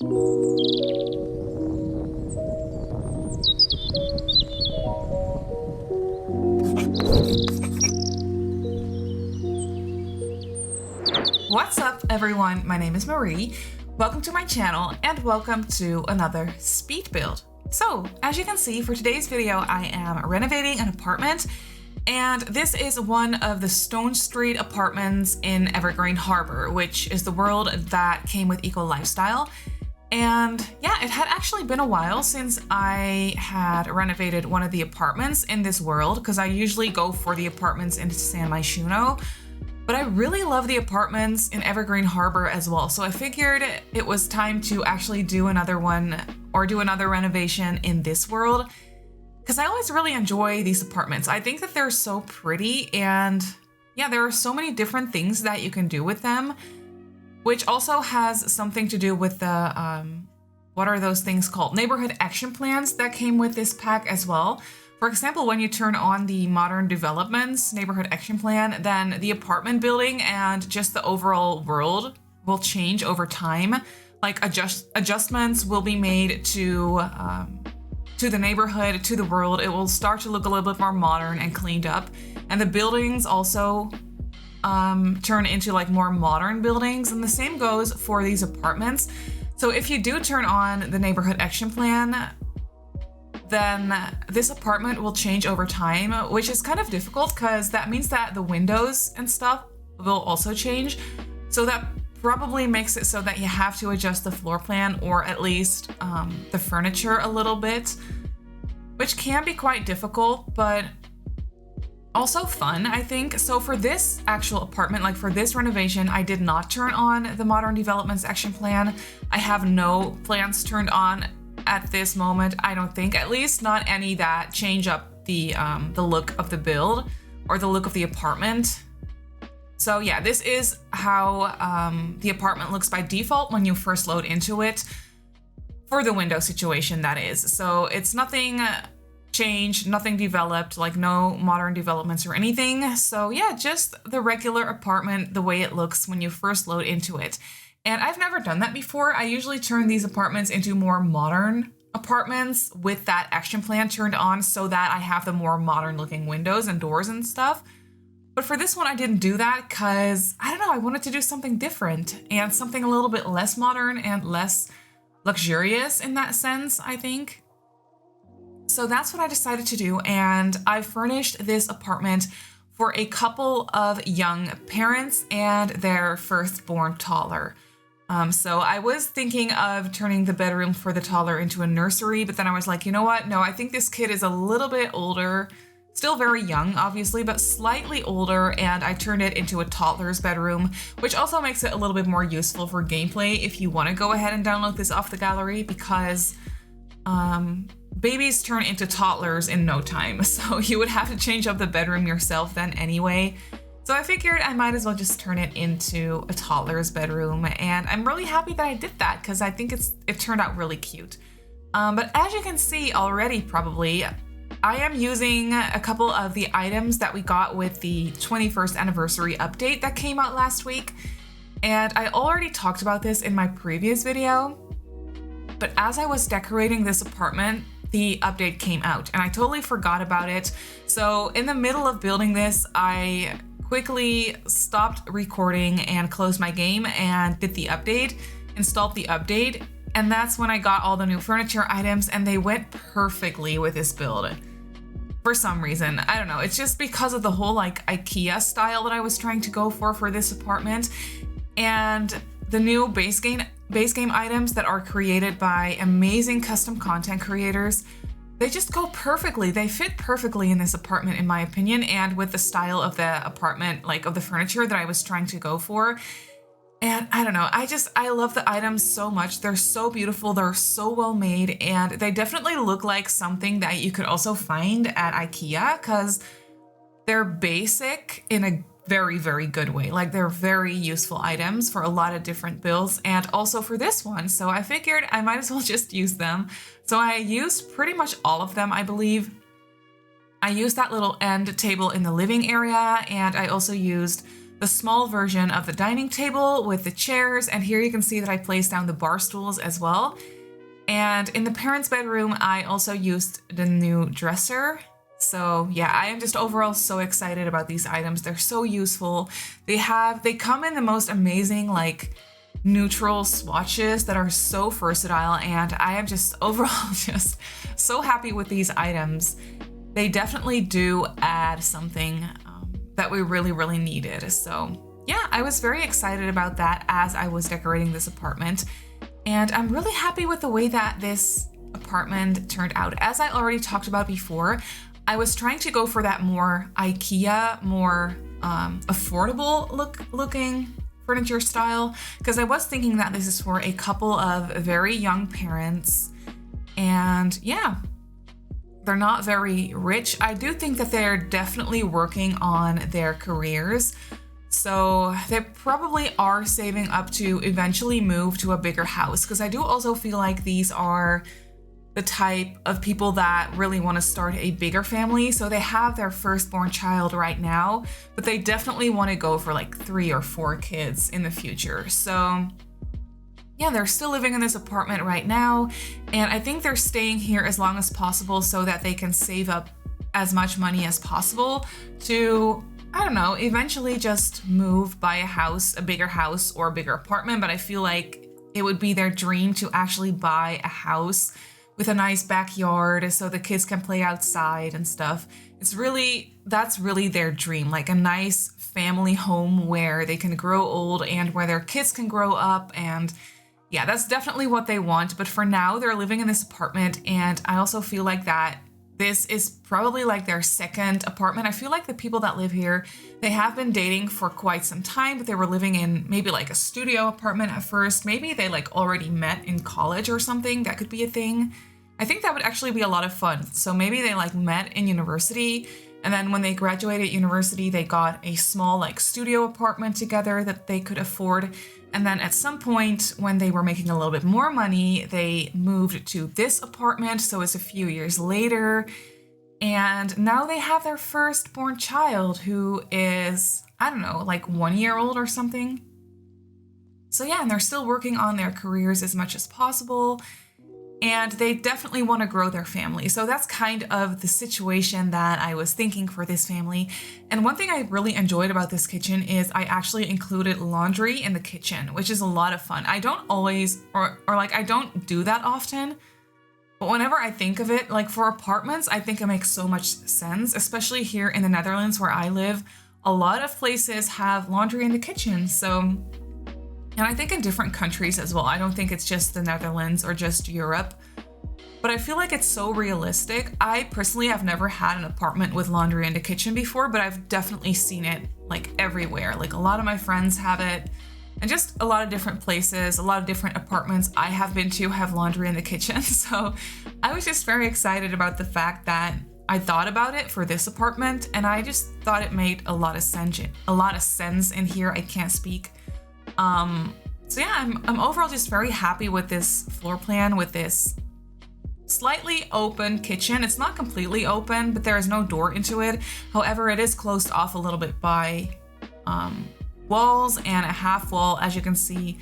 What's up everyone, my name is Marie. Welcome to my channel and welcome to another speed build. So as you can see, for today's video I am renovating an apartment, and this is one of the Stone Street apartments in Evergreen Harbor, which is the world that came with Eco Lifestyle. And yeah, it had actually been a while since I had renovated one of the apartments in this world, because I usually go for the apartments in San Myshuno. But I really love the apartments in Evergreen Harbor as well, so I figured it was time to actually do another one or do another renovation in this world, because I always really enjoy these apartments. I think that they're so pretty, and yeah, there are so many different things that you can do with them, which also has something to do with the, what are those things called? Neighborhood action plans that came with this pack as well. For example, when you turn on the modern developments neighborhood action plan, then the apartment building and just the overall world will change over time. Like adjustments will be made to the neighborhood, to the world. It will start to look a little bit more modern and cleaned up. And the buildings also turn into like more modern buildings. And the same goes for these apartments. So if you do turn on the neighborhood action plan, then this apartment will change over time, which is kind of difficult because that means that the windows and stuff will also change. So that probably makes it so that you have to adjust the floor plan, or at least the furniture a little bit, which can be quite difficult, but also fun, I think. So for this actual apartment, like for this renovation, I did not turn on the modern developments action plan. I have no plans turned on at this moment, I don't think, at least not any that change up the look of the build or the look of the apartment. So yeah, this is how the apartment looks by default when you first load into it, for the window situation, that is. So it's nothing changed, nothing developed, like no modern developments or anything. So yeah, just the regular apartment, the way it looks when you first load into it. And I've never done that before. I usually turn these apartments into more modern apartments with that action plan turned on so that I have the more modern looking windows and doors and stuff. But for this one, I didn't do that because, I don't know, I wanted to do something different and something a little bit less modern and less luxurious in that sense, I think. So that's what I decided to do, and I furnished this apartment for a couple of young parents and their firstborn toddler. So I was thinking of turning the bedroom for the toddler into a nursery, but then I was like, you know what? No, I think this kid is a little bit older, still very young, obviously, but slightly older, and I turned it into a toddler's bedroom, which also makes it a little bit more useful for gameplay if you want to go ahead and download this off the gallery, because babies turn into toddlers in no time, so you would have to change up the bedroom yourself then anyway. So I figured I might as well just turn it into a toddler's bedroom, and I'm really happy that I did that because I think it turned out really cute. But as you can see already, probably, I am using a couple of the items that we got with the 21st anniversary update that came out last week, and I already talked about this in my previous video, but as I was decorating this apartment, the update came out and I totally forgot about it. So in the middle of building this, I quickly stopped recording and closed my game and did the update, installed the update, and that's when I got all the new furniture items, and they went perfectly with this build. For some reason, I don't know, it's just because of the whole like IKEA style that I was trying to go for this apartment, and the new base game items that are created by amazing custom content creators. They just go perfectly. They fit perfectly in this apartment, in my opinion, and with the style of the apartment, like of the furniture that I was trying to go for. And I don't know, I love the items so much. They're so beautiful, they're so well made, and they definitely look like something that you could also find at IKEA, because they're basic in a very, very good way. Like, they're very useful items for a lot of different builds, and also for this one. So I figured I might as well just use them. So I used pretty much all of them, I believe. I used that little end table in the living area, and I also used the small version of the dining table with the chairs. And here you can see that I placed down the bar stools as well. And in the parents' bedroom, I also used the new dresser. So yeah, I am just overall so excited about these items. They're so useful. They come in the most amazing like neutral swatches that are so versatile, and I am just overall just so happy with these items. They definitely do add something that we really needed. So yeah, I was very excited about that as I was decorating this apartment, and I'm really happy with the way that this apartment turned out. As I already talked about before, I was trying to go for that more IKEA, more affordable looking furniture style, because I was thinking that this is for a couple of very young parents, and yeah, they're not very rich. I do think that they're definitely working on their careers, so they probably are saving up to eventually move to a bigger house, because I do also feel like these are the type of people that really want to start a bigger family. So they have their firstborn child right now, but they definitely want to go for like 3 or 4 kids in the future. So yeah, they're still living in this apartment right now, and I think they're staying here as long as possible so that they can save up as much money as possible to, I don't know, eventually just move, buy a house, a bigger house or a bigger apartment. But I feel like it would be their dream to actually buy a house with a nice backyard so the kids can play outside and stuff. That's really their dream, like a nice family home where they can grow old and where their kids can grow up. And yeah, that's definitely what they want. But for now, they're living in this apartment, and I also feel like that this is probably like their second apartment. I feel like the people that live here, they have been dating for quite some time, but they were living in maybe like a studio apartment at first. Maybe they like already met in college or something. That could be a thing. I think that would actually be a lot of fun. So maybe they like met in university, and then when they graduated university, they got a small like studio apartment together that they could afford. And then at some point when they were making a little bit more money, they moved to this apartment. So it's a few years later, and now they have their firstborn child, who is, I don't know, like 1 year old or something. So yeah, and they're still working on their careers as much as possible, and they definitely want to grow their family. So that's kind of the situation that I was thinking for this family. And one thing I really enjoyed about this kitchen is I actually included laundry in the kitchen, which is a lot of fun. I don't always, or like I don't do that often, but whenever I think of it, like for apartments, I think it makes so much sense, especially here in the Netherlands where I live. A lot of places have laundry in the kitchen. So, and I think in different countries as well. I don't think it's just the Netherlands or just Europe, but I feel like it's so realistic. I personally have never had an apartment with laundry in the kitchen before, but I've definitely seen it like everywhere. Like a lot of my friends have it, and just a lot of different places, a lot of different apartments I have been to have laundry in the kitchen. So I was just very excited about the fact that I thought about it for this apartment, and I just thought it made a lot of sense in here. I can't speak. So yeah, I'm overall just very happy with this floor plan, with this slightly open kitchen. It's not completely open, but there is no door into it. However, it is closed off a little bit by walls and a half wall, as you can see.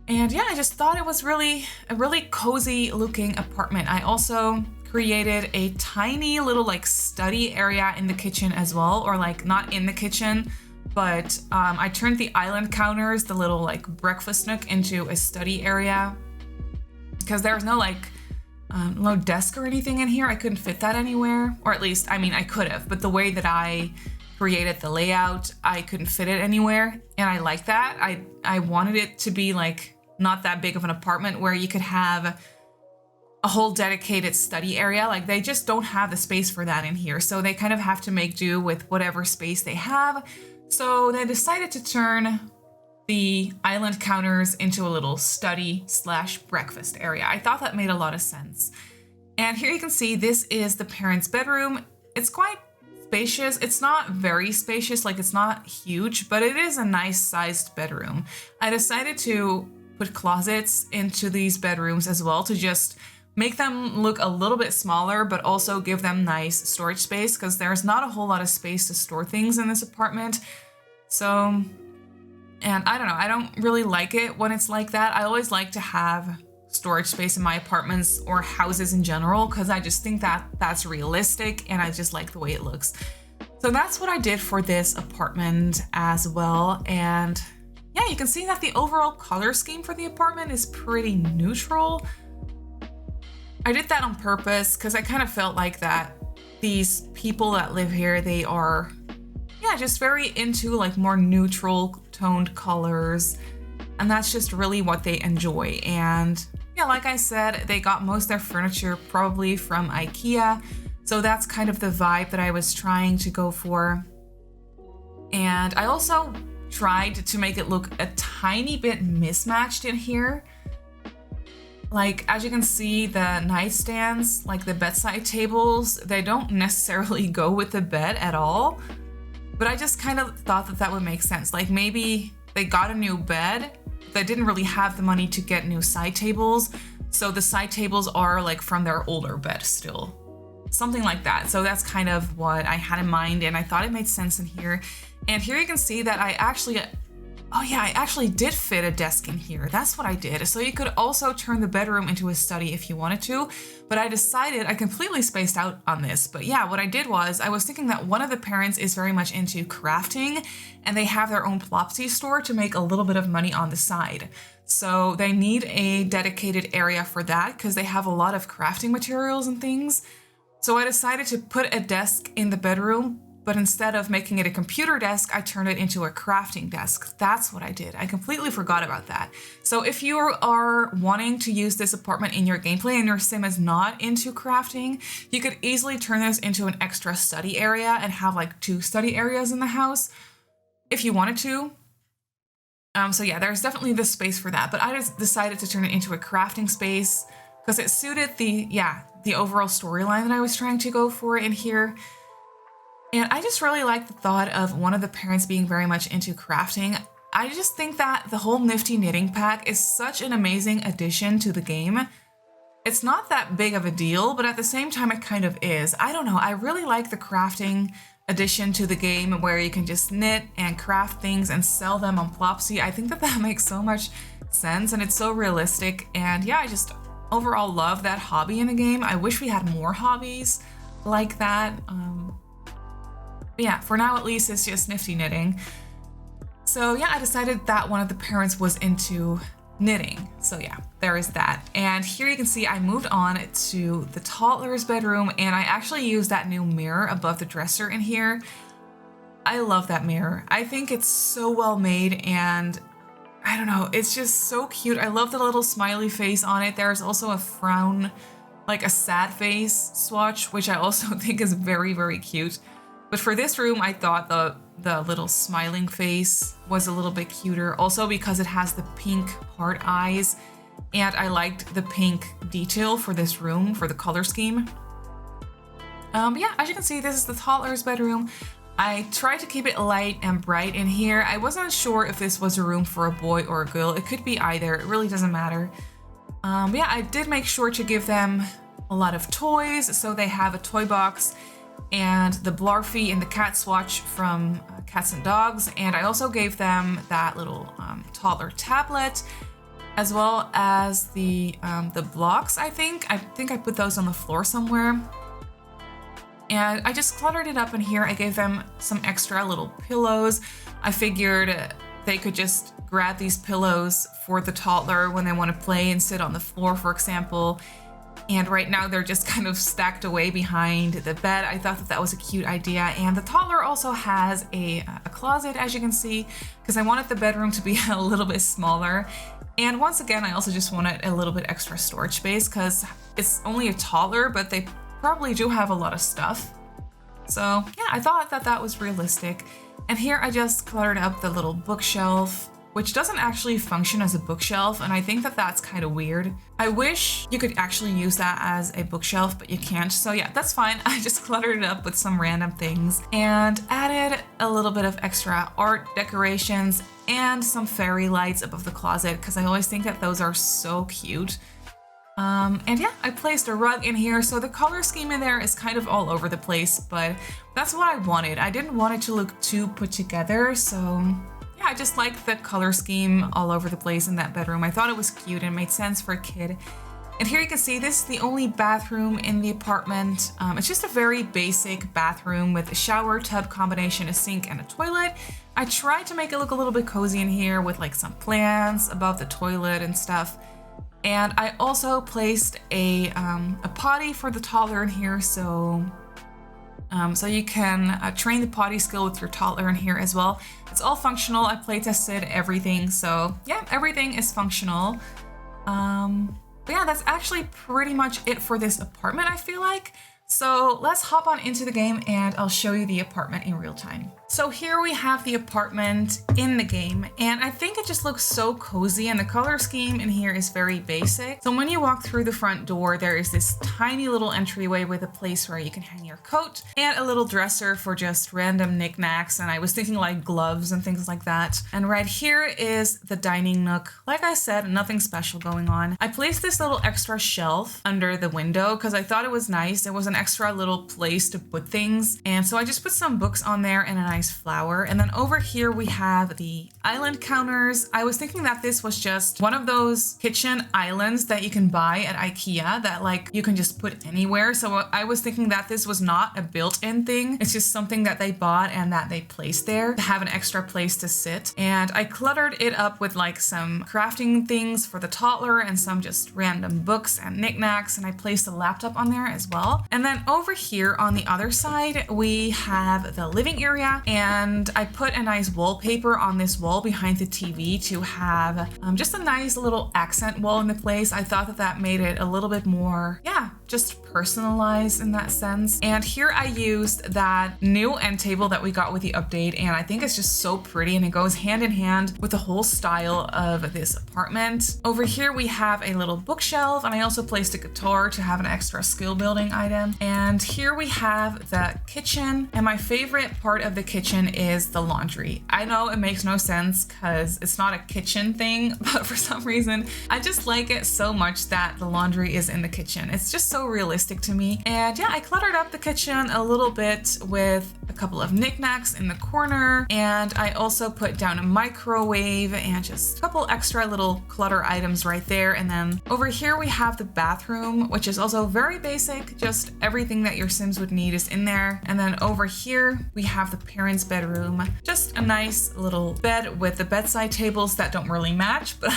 And yeah, I just thought it was a really cozy looking apartment. I also created a tiny little like study area in the kitchen as well, or like not in the kitchen, but I turned the island counters, the little like breakfast nook, into a study area because there's no like no desk or anything in here. I couldn't fit that anywhere, or at least, I mean, I could have, but the way that I created the layout, I couldn't fit it anywhere, and I like that. I wanted it to be like not that big of an apartment where you could have a whole dedicated study area. Like they just don't have the space for that in here, so they kind of have to make do with whatever space they have. So they decided to turn the island counters into a little study/breakfast area. I thought that made a lot of sense. And here you can see this is the parents' bedroom. It's quite spacious. It's not very spacious, like it's not huge, but it is a nice sized bedroom. I decided to put closets into these bedrooms as well to just make them look a little bit smaller, but also give them nice storage space, because there's not a whole lot of space to store things in this apartment. So, and I don't know, I don't really like it when it's like that. I always like to have storage space in my apartments or houses in general because I just think that that's realistic and I just like the way it looks. So that's what I did for this apartment as well. And yeah, you can see that the overall color scheme for the apartment is pretty neutral. I did that on purpose because I kind of felt like that these people that live here, they are, yeah, just very into like more neutral toned colors. And that's just really what they enjoy. And yeah, like I said, they got most of their furniture probably from IKEA. So that's kind of the vibe that I was trying to go for. And I also tried to make it look a tiny bit mismatched in here. Like, as you can see, the nightstands, like the bedside tables, they don't necessarily go with the bed at all. But I just kind of thought that that would make sense. Like maybe they got a new bed, they didn't really have the money to get new side tables. So the side tables are like from their older bed still. Something like that. So that's kind of what I had in mind and I thought it made sense in here. And here you can see that I actually did fit a desk in here. That's what I did. So you could also turn the bedroom into a study if you wanted to, but I decided I completely spaced out on this. But yeah, what I did was I was thinking that one of the parents is very much into crafting and they have their own Plopsy store to make a little bit of money on the side. So they need a dedicated area for that because they have a lot of crafting materials and things. So I decided to put a desk in the bedroom, but instead of making it a computer desk, I turned it into a crafting desk. That's what I did. I completely forgot about that. So if you are wanting to use this apartment in your gameplay and your sim is not into crafting, you could easily turn this into an extra study area and have like 2 study areas in the house if you wanted to. So yeah, there's definitely the space for that, but I just decided to turn it into a crafting space because it suited the overall storyline that I was trying to go for in here. And I just really like the thought of one of the parents being very much into crafting. I just think that the whole Nifty Knitting Pack is such an amazing addition to the game. It's not that big of a deal, but at the same time it kind of is. I don't know, I really like the crafting addition to the game where you can just knit and craft things and sell them on Plopsy. I think that that makes so much sense and it's so realistic. And yeah, I just overall love that hobby in the game. I wish we had more hobbies like that. But yeah, for now at least it's just nifty knitting. So yeah, I decided that one of the parents was into knitting. So yeah, there is that. And here you can see I moved on to the toddler's bedroom and I actually used that new mirror above the dresser in here. I love that mirror. I think it's so well made and I don't know, it's just so cute. I love the little smiley face on it. There's also a frown, like a sad face swatch, which I also think is very, very cute. But for this room, I thought the little smiling face was a little bit cuter. Also because it has the pink heart eyes. And I liked the pink detail for this room, for the color scheme. But yeah, as you can see, this is the toddler's bedroom. I tried to keep it light and bright in here. I wasn't sure if this was a room for a boy or a girl. It could be either. It really doesn't matter. But yeah, I did make sure to give them a lot of toys. So they have a toy box and the Blarfy and the cat swatch from Cats and Dogs. And I also gave them that little toddler tablet, as well as the blocks, I think. I think I put those on the floor somewhere. And I just cluttered it up in here. I gave them some extra little pillows. I figured they could just grab these pillows for the toddler when they want to play and sit on the floor, for example. And right now they're just kind of stacked away behind the bed. I thought that that was a cute idea. And the toddler also has a closet, as you can see, because I wanted the bedroom to be a little bit smaller. And once again, I also just wanted a little bit extra storage space because it's only a toddler, but they probably do have a lot of stuff. So yeah, I thought that that was realistic. And here I just cluttered up the little bookshelf, which doesn't actually function as a bookshelf, and I think that that's kind of weird. I wish you could actually use that as a bookshelf, but you can't. So yeah, that's fine. I just cluttered it up with some random things and added a little bit of extra art decorations and some fairy lights above the closet because I always think that those are so cute. And yeah, I placed a rug in here, so the color scheme in there is kind of all over the place, but that's what I wanted. I didn't want it to look too put together, so yeah, I just liked the color scheme all over the place in that bedroom. I thought it was cute and made sense for a kid. And here you can see this is the only bathroom in the apartment. It's just a very basic bathroom with a shower, tub combination, a sink, and a toilet. I tried to make it look a little bit cozy in here with like some plants above the toilet and stuff. And I also placed a potty for the toddler in here, so you can train the potty skill with your toddler in here as well. It's all functional. I play tested everything, so yeah, everything is functional. But yeah, that's actually pretty much it for this apartment, I feel like. So let's hop on into the game and I'll show you the apartment in real time. So here we have the apartment in the game, and I think it just looks so cozy, and the color scheme in here is very basic. So when you walk through the front door, there is this tiny little entryway with a place where you can hang your coat and a little dresser for just random knickknacks, and I was thinking like gloves and things like that. And right here is the dining nook. Like I said, nothing special going on. I placed this little extra shelf under the window because I thought it was nice. There was an extra little place to put things, and so I just put some books on there and a nice flower. And then over here we have the island counters. I was thinking that this was just one of those kitchen islands that you can buy at IKEA that like you can just put anywhere. So I was thinking that this was not a built-in thing. It's just something that they bought and that they placed there to have an extra place to sit. And I cluttered it up with like some crafting things for the toddler and some just random books and knickknacks, and I placed a laptop on there as well. And then over here on the other side we have the living area, and I put a nice wallpaper on this wall behind the TV to have just a nice little accent wall in the place. I thought that that made it a little bit more, yeah, just personalized in that sense. And here I used that new end table that we got with the update, and I think it's just so pretty and it goes hand in hand with the whole style of this apartment. Over here we have a little bookshelf, and I also placed a guitar to have an extra skill building item. And here we have the kitchen, and my favorite part of the kitchen is the laundry. I know it makes no sense because it's not a kitchen thing, but for some reason I just like it so much that the laundry is in the kitchen. It's just so realistic to me. And yeah, I cluttered up the kitchen a little bit with a couple of knickknacks in the corner, and I also put down a microwave and just a couple extra little clutter items right there. And then over here we have the bathroom, which is also very basic, just everything that your Sims would need is in there. And then over here we have the parents' bedroom, just a nice little bed with the bedside tables that don't really match, but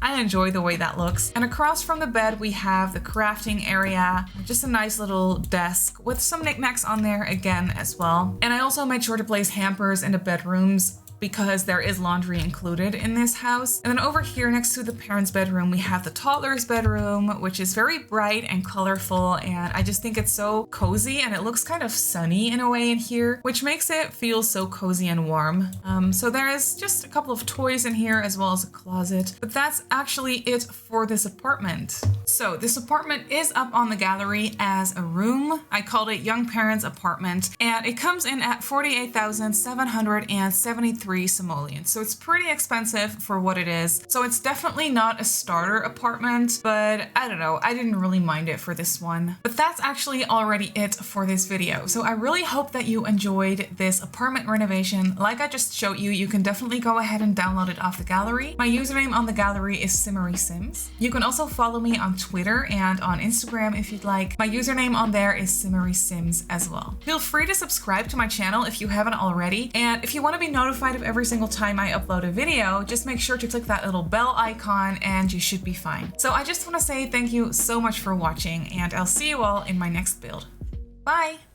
I enjoy the way that looks. And across from the bed we have the crafting area, just a nice little desk with some knickknacks on there again as well. And I also made sure to place hampers in the bedrooms because there is laundry included in this house. And then over here next to the parents' bedroom, we have the toddler's bedroom, which is very bright and colorful, and I just think it's so cozy, and it looks kind of sunny in a way in here, which makes it feel so cozy and warm. So there is just a couple of toys in here as well as a closet, but that's actually it for this apartment. So this apartment is up on the gallery as a room. I called it Young Parents Apartment, and it comes in at 48,773 simoleons. So it's pretty expensive for what it is. So it's definitely not a starter apartment, but I don't know, I didn't really mind it for this one. But that's actually already it for this video. So I really hope that you enjoyed this apartment renovation. Like I just showed you, you can definitely go ahead and download it off the gallery. My username on the gallery is Simmarysims. You can also follow me on Twitter and on Instagram if you'd like. My username on there is Simmarysims as well. Feel free to subscribe to my channel if you haven't already, and if you want to be notified of every single time I upload a video, just make sure to click that little bell icon and you should be fine. So I just want to say thank you so much for watching, and I'll see you all in my next build. Bye!